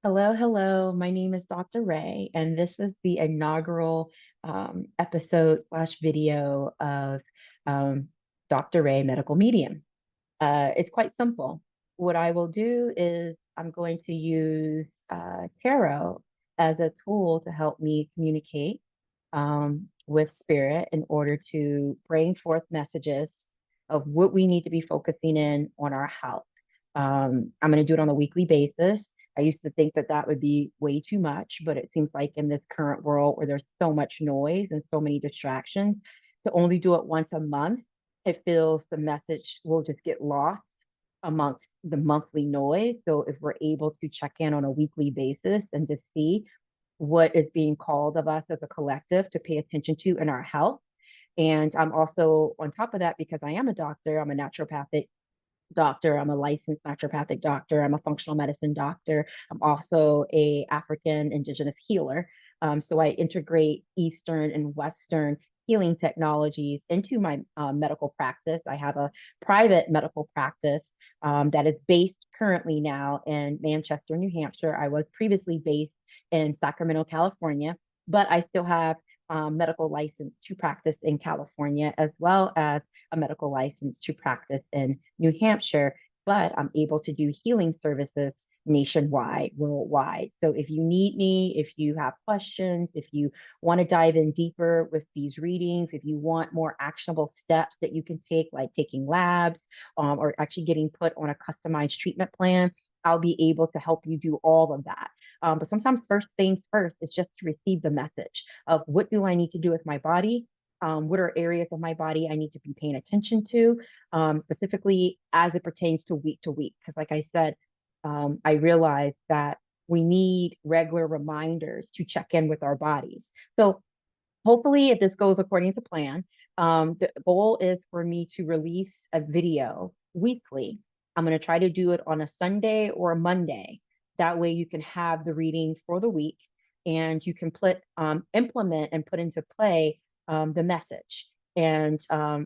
Hello, hello. My name is Dr. Ray, and this is the inaugural episode slash video of um, Dr. Ray Medical Medium. It's quite simple. What I will do is I'm going to use tarot as a tool to help me communicate with spirit in order to bring forth messages of what we need to be focusing in on our health. I'm going to do it on a weekly basis. I used to think that that would be way too much, but it seems like in this current world where there's so much noise and so many distractions, to only do it once a month, it feels the message will just get lost amongst the monthly noise. So if we're able to check in on a weekly basis and to see what is being called of us as a collective to pay attention to in our health. And I'm also on top of that, because I am a doctor, I'm a naturopathic doctor, I'm a licensed naturopathic doctor, I'm a functional medicine doctor, I'm also a African indigenous healer. So I integrate Eastern and Western healing technologies into my medical practice. I have a private medical practice that is based currently now in Manchester, New Hampshire. I was previously based in Sacramento, California, but I still have medical license to practice in California, as well as a medical license to practice in New Hampshire. But I'm able to do healing services nationwide, worldwide. So if you need me, if you have questions, if you want to dive in deeper with these readings, if you want more actionable steps that you can take, like taking labs or actually getting put on a customized treatment plan, I'll be able to help you do all of that. But sometimes first things first is just to receive the message of what do I need to do with my body? What are areas of my body I need to be paying attention to, specifically as it pertains to week? Because, like I said, I realize that we need regular reminders to check in with our bodies. So, hopefully, if this goes according to plan, the goal is for me to release a video weekly. I'm going to try to do it on a Sunday or a Monday. That way, you can have the reading for the week and you can implement and put into play the message. And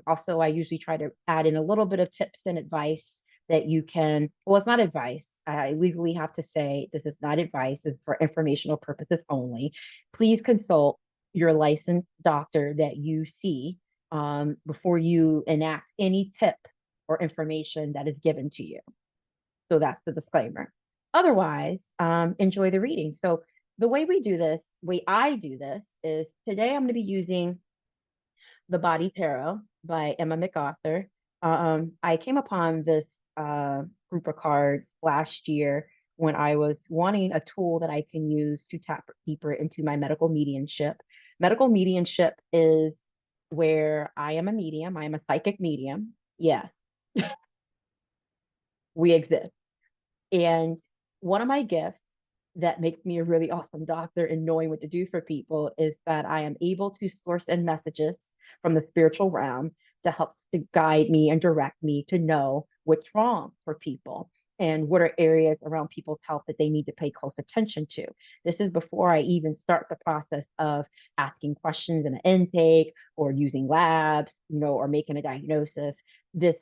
also, I usually try to add in a little bit of tips and advice that you can, well, it's not advice. I legally have to say this is not advice, it's for informational purposes only. Please consult your licensed doctor that you see before you enact any tip or information that is given to you. So that's the disclaimer. Otherwise, enjoy the reading. So the way we do this, way I do this is today I'm going to be using The Body Tarot by Emma MacArthur. I came upon this group of cards last year when I was wanting a tool that I can use to tap deeper into my medical mediumship. Medical mediumship is where I am a medium, I am a psychic medium. Yes, we exist. And one of my gifts that makes me a really awesome doctor in knowing what to do for people is that I am able to source in messages from the spiritual realm to help to guide me and direct me to know what's wrong for people and what are areas around people's health that they need to pay close attention to. This is before I even start the process of asking questions in an intake or using labs, or making a diagnosis. This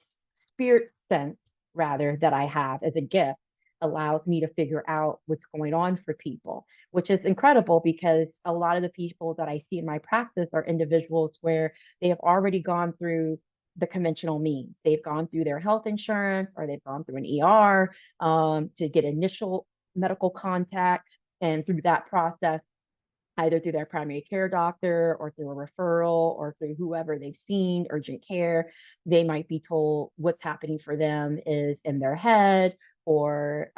spirit sense, rather, that I have as a gift allows me to figure out what's going on for people, which is incredible because a lot of the people that I see in my practice are individuals where they have already gone through the conventional means. They've gone through their health insurance or they've gone through an ER to get initial medical contact. And through that process, either through their primary care doctor or through a referral or through whoever they've seen, urgent care, they might be told what's happening for them is in their head or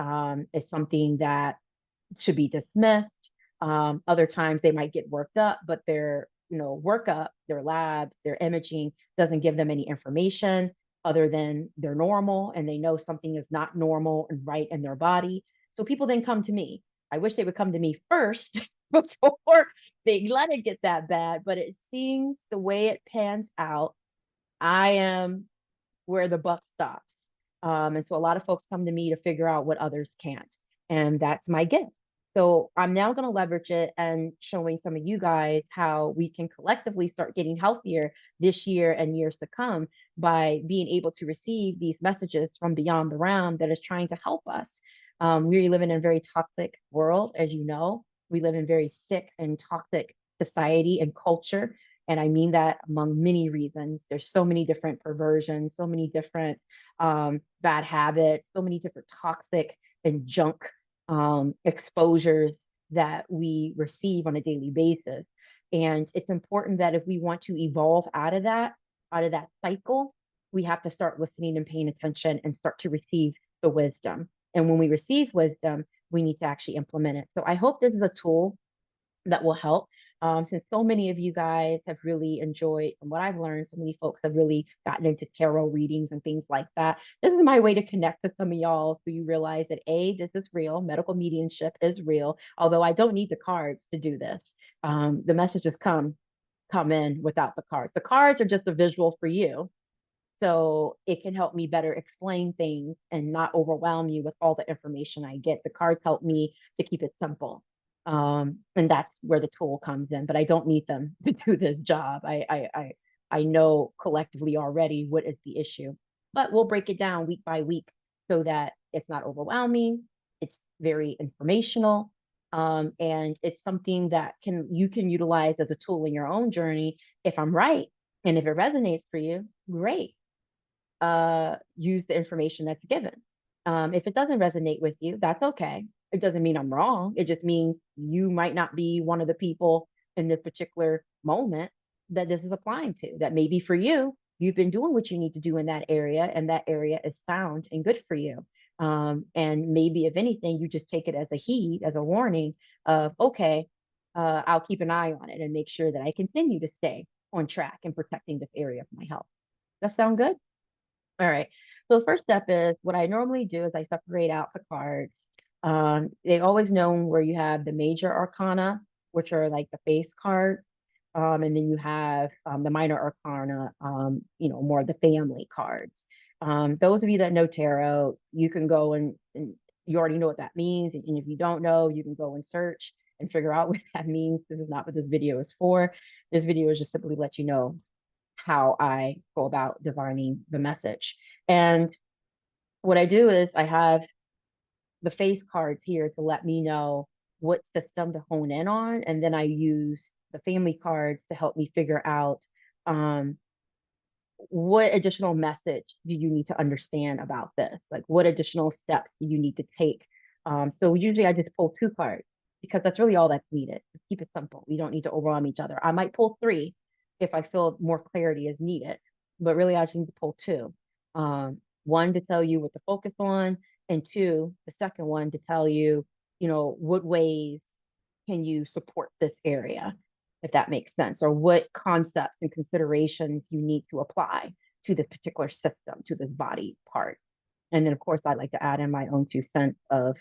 it's something that should be dismissed. Other times they might get worked up, but their workup, their labs, their imaging doesn't give them any information other than they're normal and they know something is not normal and right in their body. So people then come to me. I wish they would come to me first before they let it get that bad, but it seems the way it pans out, I am where the buck stops. And so a lot of folks come to me to figure out what others can't. And that's my gift. So I'm now going to leverage it and showing some of you guys how we can collectively start getting healthier this year and years to come by being able to receive these messages from beyond the realm that is trying to help us. We live in a very toxic world, as you know. We live in very sick and toxic society and culture. And I mean that among many reasons. There's so many different perversions, so many different bad habits, so many different toxic and junk exposures that we receive on a daily basis. And it's important that if we want to evolve out of that cycle, we have to start listening and paying attention and start to receive the wisdom. And when we receive wisdom, we need to actually implement it. So I hope this is a tool that will help. Since so many of you guys have really enjoyed, from what I've learned, so many folks have really gotten into tarot readings and things like that. This is my way to connect to some of y'all so you realize that A, this is real, medical mediumship is real, although I don't need the cards to do this. The messages come in without the cards. The cards are just a visual for you, so it can help me better explain things and not overwhelm you with all the information I get. The cards help me to keep it simple. And that's where the tool comes in, but I don't need them to do this job. I know collectively already what is the issue, but we'll break it down week by week so that it's not overwhelming. It's very informational. And it's something that you can utilize as a tool in your own journey if I'm right. And if it resonates for you, great. Use the information that's given. If it doesn't resonate with you, that's okay. It doesn't mean I'm wrong. It just means you might not be one of the people in this particular moment that this is applying to. That maybe for you, you've been doing what you need to do in that area, and that area is sound and good for you. And maybe, if anything, you just take it as a heed, as a warning of, okay, I'll keep an eye on it and make sure that I continue to stay on track in protecting this area of my health. That sound good? All right. So the first step is what I normally do is I separate out the cards. They always known where you have the major arcana, which are like the face cards. And then you have the minor arcana, more of the family cards. Those of you that know tarot, you can go and you already know what that means. And if you don't know, you can go and search and figure out what that means. This is not what this video is for. This video is just simply let you know how I go about divining the message. And what I do is I have the face cards here to let me know what system to hone in on. And then I use the family cards to help me figure out um, what additional message do you need to understand about this? Like, what additional steps do you need to take? So usually I just pull two cards because that's really all that's needed. Keep it simple. We don't need to overwhelm each other. I might pull three if I feel more clarity is needed, but really I just need to pull two. One to tell you what to focus on, and two, the second one to tell you, what ways can you support this area, if that makes sense, or what concepts and considerations you need to apply to this particular system, to this body part. And then, of course, I like to add in my own 2 cents of,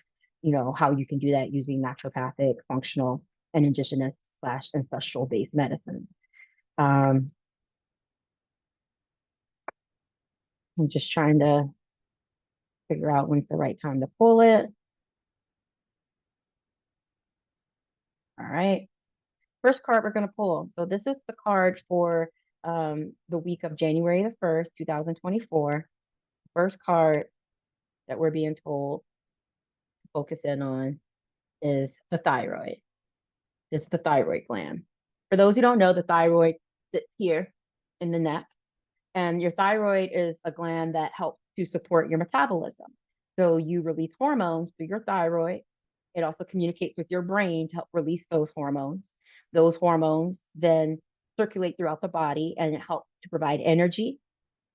how you can do that using naturopathic, functional, and indigenous / ancestral based medicine. I'm just trying to figure out when's the right time to pull it. All right. First card we're going to pull. So this is the card for the week of January the 1st, 2024. First card that we're being told to focus in on is the thyroid. It's the thyroid gland. For those who don't know, the thyroid sits here in the neck, and your thyroid is a gland that helps to support your metabolism. So you release hormones through your thyroid. It also communicates with your brain to help release those hormones. Those hormones then circulate throughout the body, and it helps to provide energy.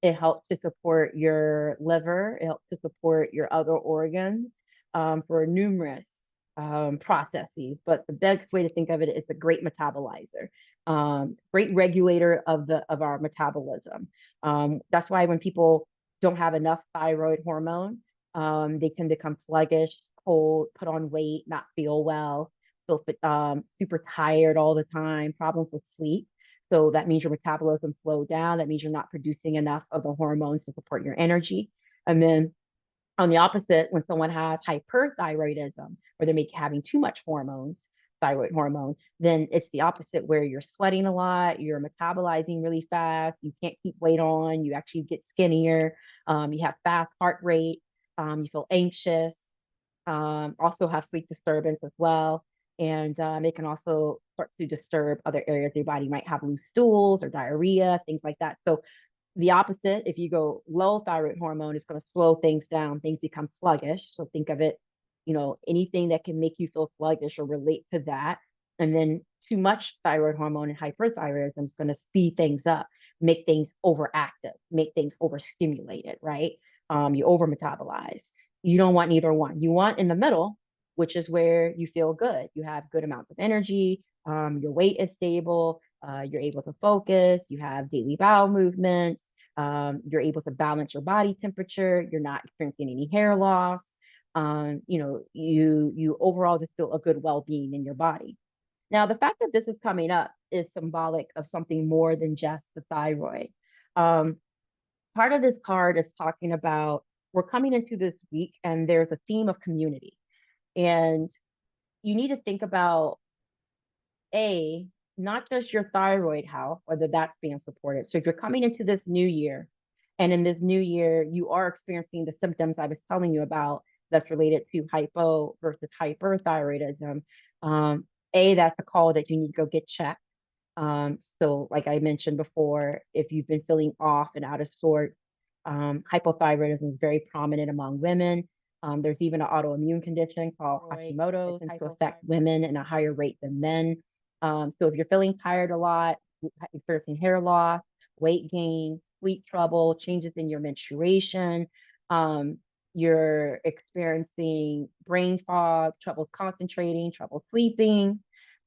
It helps to support your liver. It helps to support your other organs for numerous processes. But the best way to think of it is a great metabolizer, great regulator of our metabolism. That's why when people don't have enough thyroid hormone, they can become sluggish, cold, put on weight, not feel well, feel super tired all the time, problems with sleep. So that means your metabolism slowed down. That means you're not producing enough of the hormones to support your energy. And then on the opposite, when someone has hyperthyroidism, or they're having too much hormones, thyroid hormone, then it's the opposite, where you're sweating a lot, you're metabolizing really fast, you can't keep weight on, you actually get skinnier, you have fast heart rate, you feel anxious, also have sleep disturbance as well. And it can also start to disturb other areas of your body. You might have loose stools or diarrhea, things like that. So the opposite, if you go low thyroid hormone, is going to slow things down. Things become sluggish. So think of it, anything that can make you feel sluggish or relate to that. And then too much thyroid hormone and hyperthyroidism is going to speed things up, make things overactive, make things overstimulated, right? You over metabolize. You don't want neither one. You want in the middle, which is where you feel good. You have good amounts of energy. Your weight is stable. You're able to focus. You have daily bowel movements. You're able to balance your body temperature. You're not experiencing any hair loss. You overall just feel a good well-being in your body. Now, the fact that this is coming up is symbolic of something more than just the thyroid. Um, Part of this card is talking about we're coming into this week and there's a theme of community. And you need to think about a not just your thyroid health, whether that's being supported. So if you're coming into this new year, and in this new year you are experiencing the symptoms I was telling you about that's related to hypo versus hyperthyroidism, um, that's a call that you need to go get checked. So like I mentioned before, if you've been feeling off and out of sorts, hypothyroidism is very prominent among women. There's even an autoimmune condition called Hashimoto's that tends to affect women in a higher rate than men. So if you're feeling tired a lot, experiencing hair loss, weight gain, sleep trouble, changes in your menstruation, um, you're experiencing brain fog, trouble concentrating, trouble sleeping,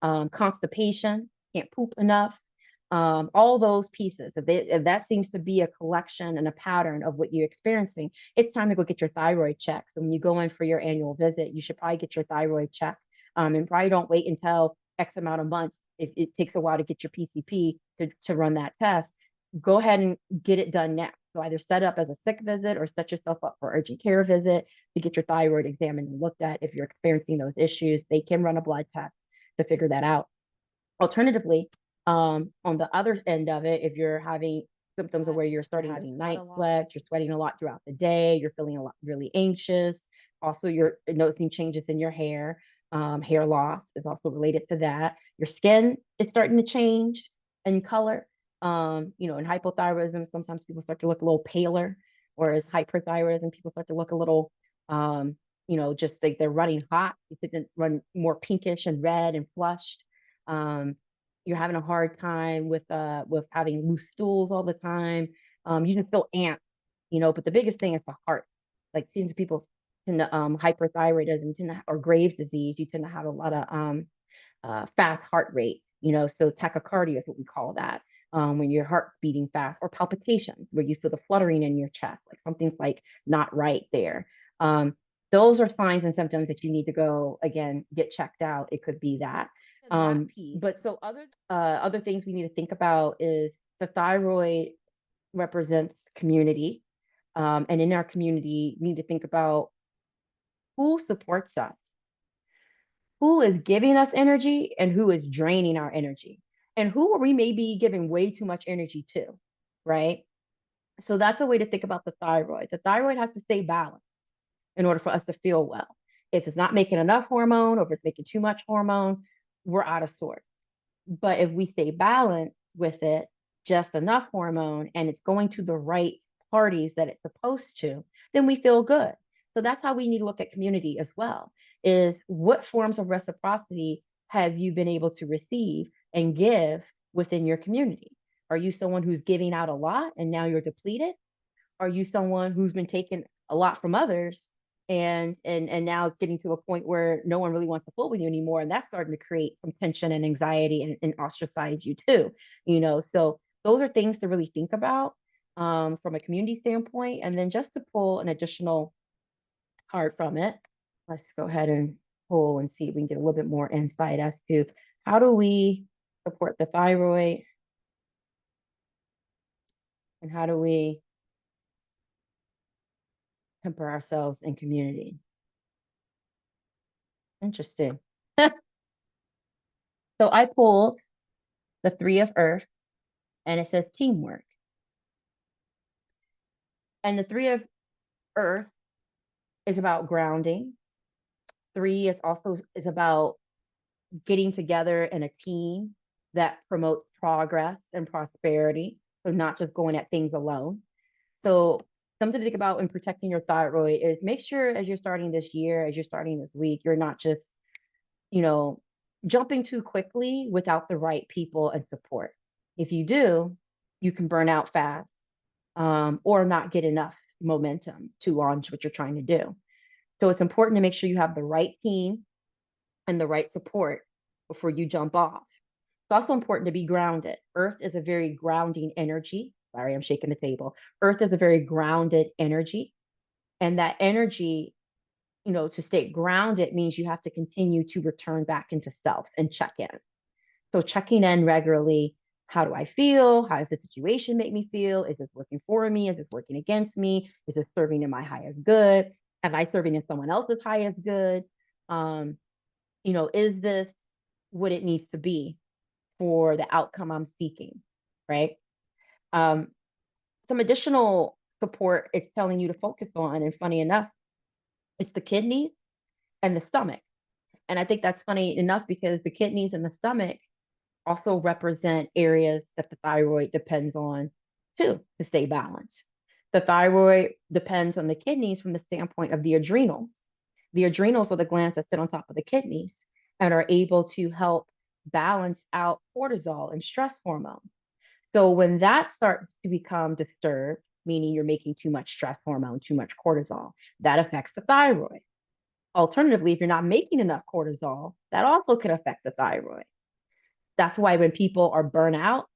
constipation, can't poop enough, all those pieces. If that seems to be a collection and a pattern of what you're experiencing, it's time to go get your thyroid checked. So when you go in for your annual visit, you should probably get your thyroid checked, and probably don't wait until X amount of months. If it takes a while to get your PCP to run that test, go ahead and get it done now. So either set up as a sick visit or set yourself up for urgent care visit to get your thyroid examined and looked at. If you're experiencing those issues, they can run a blood test to figure that out. Alternatively, on the other end of it, if you're having symptoms of where you're starting having night sweats, you're sweating a lot throughout the day, you're feeling a lot really anxious. Also, you're noticing changes in your hair. Hair loss is also related to that. Your skin is starting to change in color. In hypothyroidism, sometimes people start to look a little paler, whereas hyperthyroidism, people start to look a little, just like they're running hot. You could run more pinkish and red and flushed. um, you're having a hard time with having loose stools all the time. You just feel amped, but the biggest thing is the heart. Like seems people tend to hyperthyroidism or Graves' disease, you tend to have a lot of fast heart rate, so tachycardia is what we call that. When your heart beating fast, or palpitations where you feel the fluttering in your chest, like something's like not right there. Um, those are signs and symptoms that you need to go again get checked out. It could be that. But so other things we need to think about is the thyroid represents community. And in our community, we need to think about who supports us, who is giving us energy, and who is draining our energy, and who are we maybe giving way too much energy to, right? So that's a way to think about the thyroid. The thyroid has to stay balanced in order for us to feel well. If it's not making enough hormone or if it's making too much hormone, we're out of sorts. But if we stay balanced with it, just enough hormone, and it's going to the right parties that it's supposed to, then we feel good. So that's how we need to look at community as well, is what forms of reciprocity have you been able to receive and give within your community? Are you someone who's giving out a lot and now you're depleted? Are you someone who's been taking a lot from others and now it's getting to a point where no one really wants to fool with you anymore, and that's starting to create some tension and anxiety and ostracize you too, so those are things to really think about from a community standpoint. And then just to pull an additional card from it, let's go ahead and pull and see if we can get a little bit more insight as to how do we support the thyroid, and how do we temper ourselves in community. Interesting. So I pulled the Three of Earth, and it says teamwork. And the Three of Earth is about grounding, Three is about getting together in a team that promotes progress and prosperity. So not just going at things alone. So something to think about in protecting your thyroid is make sure as you're starting this year, as you're starting this week, you're not just, you know, jumping too quickly without the right people and support. If you do, you can burn out fast, or not get enough momentum to launch what you're trying to do. So it's important to make sure you have the right team and the right support before you jump off. It's also important to be grounded. Earth is a very grounding energy. Sorry, I'm shaking the table. Earth is a very grounded energy. And that energy, to stay grounded means you have to continue to return back into self and check in. So checking in regularly. How do I feel? How does the situation make me feel? Is this working for me? Is this working against me? Is this serving in my highest good? Am I serving in someone else's highest good? Um, is this what it needs to be for the outcome I'm seeking? Right. Um, some additional support it's telling you to focus on, and funny enough, it's the kidneys and the stomach. And I think that's funny enough because the kidneys and the stomach also represent areas that the thyroid depends on too to stay balanced. The thyroid depends on the kidneys from the standpoint of the adrenals. The adrenals are the glands that sit on top of the kidneys and are able to help balance out cortisol and stress hormone. So when that starts to become disturbed, meaning you're making too much stress hormone, too much cortisol, that affects the thyroid. Alternatively, if you're not making enough cortisol, that also can affect the thyroid. That's why when people are burnt out,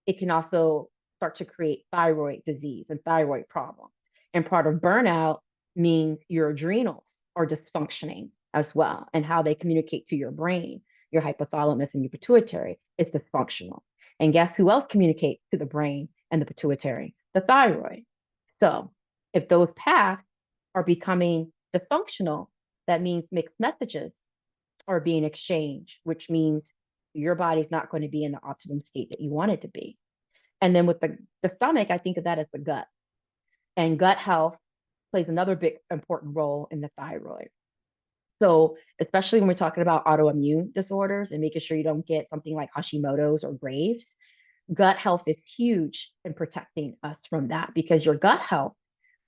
it can also start to create thyroid disease and thyroid problems. And part of burnout means your adrenals are dysfunctioning as well, and how they communicate to your brain, your hypothalamus and your pituitary is dysfunctional. And guess who else communicates to the brain and the pituitary? The thyroid. So if those paths are becoming dysfunctional, that means mixed messages are being exchanged, which means your body's not going to be in the optimum state that you want it to be. And then with the stomach, I think of that as the gut. And gut health plays another big important role in the thyroid. So, especially when we're talking about autoimmune disorders and making sure you don't get something like Hashimoto's or Graves', gut health is huge in protecting us from that because your gut health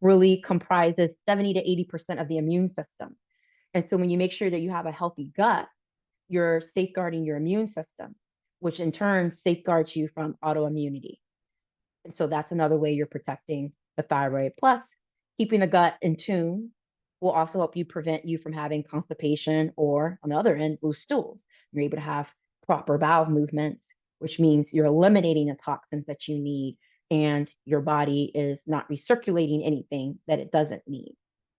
really comprises 70 to 80% of the immune system. And so, when you make sure that you have a healthy gut, you're safeguarding your immune system, which in turn safeguards you from autoimmunity. And so that's another way you're protecting the thyroid. Plus, keeping the gut in tune will also help you prevent you from having constipation or, on the other end, loose stools. You're able to have proper bowel movements, which means you're eliminating the toxins that you need and your body is not recirculating anything that it doesn't need,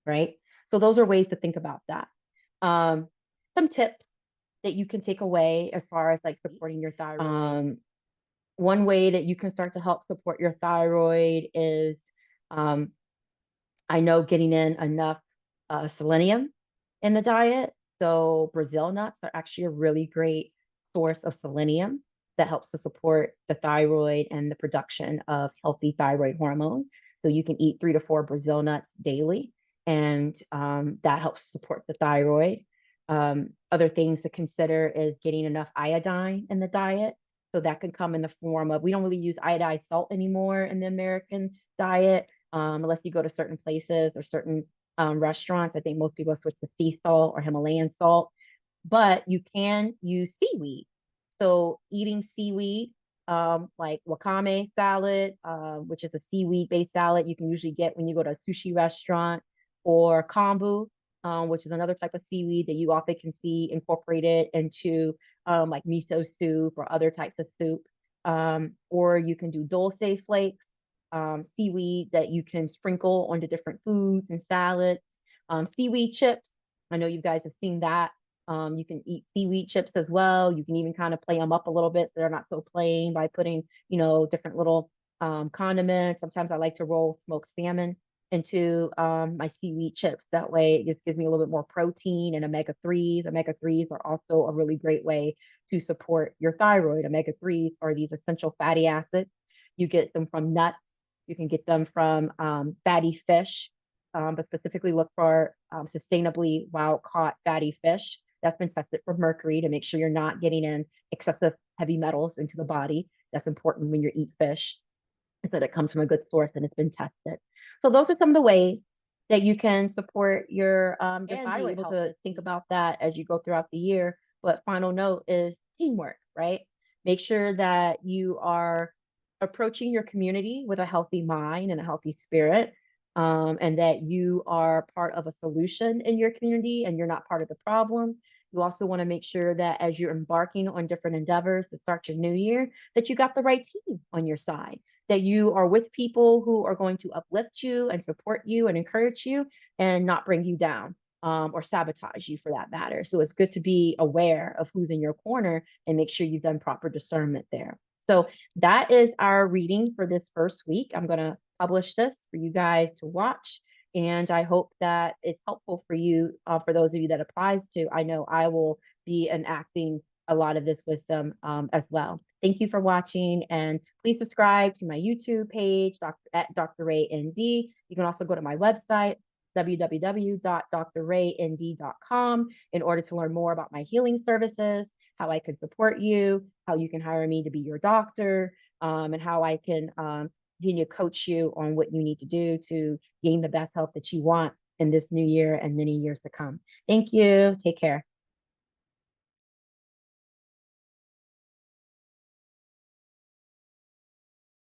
right? So those are ways to think about that. Um, some tips that you can take away as far as like supporting your thyroid. One way that you can start to help support your thyroid is, um, I know, getting in enough selenium in the diet. So Brazil nuts are actually a really great source of selenium that helps to support the thyroid and the production of healthy thyroid hormone. So you can eat 3 to 4 Brazil nuts daily, and that helps support the thyroid. Other things to consider is getting enough iodine in the diet. So that can come in the form of, we don't really use iodized salt anymore in the American diet, unless you go to certain places or certain restaurants. I think most people switch to sea salt or Himalayan salt, but you can use seaweed. So eating seaweed, like wakame salad, which is a seaweed-based salad you can usually get when you go to a sushi restaurant, or kombu, which is another type of seaweed that you often can see incorporated into like miso soup or other types of soup. Or you can do dulce flakes, seaweed that you can sprinkle onto different foods and salads. Seaweed chips, I know you guys have seen that. You can eat seaweed chips as well. You can even kind of play them up a little bit so they're not so plain by putting, different little condiments. Sometimes I like to roll smoked salmon into my seaweed chips. That way it just gives me a little bit more protein and omega 3s. Omega 3s are also a really great way to support your thyroid. Omega 3s are these essential fatty acids. You get them from nuts. You can get them from fatty fish. but specifically look for sustainably wild caught fatty fish that's been tested for mercury to make sure you're not getting in excessive heavy metals into the body. That's important when you eat fish, is that it comes from a good source and it's been tested. So those are some of the ways that you can support your And be thyroid able health. to think about that as you go throughout the year. But final note is teamwork, right? Make sure that you are approaching your community with a healthy mind and a healthy spirit, and that you are part of a solution in your community and you're not part of the problem. You also want to make sure that as you're embarking on different endeavors to start your new year, that you got the right team on your side, that you are with people who are going to uplift you and support you and encourage you and not bring you down, or sabotage you for that matter. So it's good to be aware of who's in your corner and make sure you've done proper discernment there. So that is our reading for this first week. I'm going to publish this for you guys to watch. And I hope that it's helpful for you, for those of you that applies to. I know I will be enacting a lot of this wisdom as well. Thank you for watching, and please subscribe to my YouTube page, at Dr. Ray ND. You can also go to my website, www.drraynd.com, in order to learn more about my healing services, how I can support you, how you can hire me to be your doctor, and how I can continue to coach you on what you need to do to gain the best health that you want in this new year and many years to come. Thank you. Take care.